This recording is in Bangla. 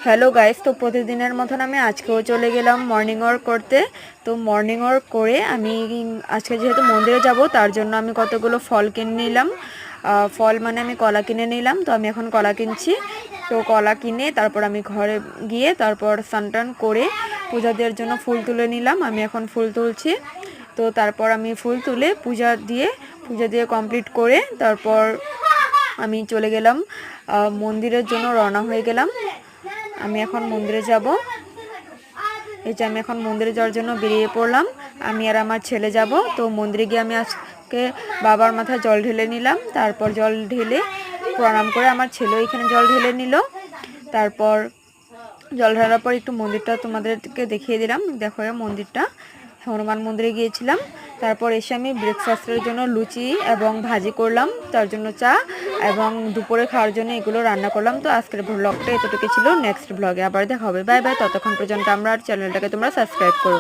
হ্যালো গাইস, তো প্রতিদিনের মতন আমি আজকেও চলে গেলাম মর্নিং ওয়াক করতে। তো মর্নিং ওয়াক করে আমি আজকে যেহেতু মন্দিরে যাব তার জন্য আমি কতগুলো ফল কিনে নিলাম। ফল মানে আমি কলা কিনে নিলাম। তো আমি এখন কলা কিনছি। তো কলা কিনে তারপর আমি ঘরে গিয়ে তারপর স্নান করে পূজা দেওয়ার জন্য ফুল তুলে নিলাম। আমি এখন ফুল তুলছি। তো তারপর আমি ফুল তুলে পূজা দিয়ে কমপ্লিট করে তারপর আমি চলে গেলাম মন্দিরের জন্য, রওনা হয়ে গেলাম। আমি এখন মন্দিরে যাব। এই যে আমি এখন মন্দিরে যাওয়ার জন্য বেরিয়ে পড়লাম। আমি আর আমার ছেলে যাব। তো মন্দিরে গিয়ে আমি আজকে বাবার মাথায় জল ঢেলে নিলাম। তারপর জল ঢেলে প্রণাম করে আমার ছেলেও এখানে জল ঢেলে নিল। তারপর জল ঢালার পর একটু মন্দিরটা তোমাদেরকে দেখিয়ে দিলাম। দেখো মন্দিরটা, হনুমান মন্দিরে গিয়েছিলাম। তারপর এসে আমি ব্রেকফাস্টের জন্য লুচি এবং ভাজি করলাম, তার জন্য চা এবং দুপুরে খাওয়ার জন্য এগুলো রান্না করলাম। তো আজকের ব্লগটা এতটুকু ছিল। নেক্সট ব্লগে আবার দেখা হবে। Bye bye. ততক্ষণ পর্যন্ত আমার চ্যানেলটাকে তোমরা সাবস্ক্রাইব করো।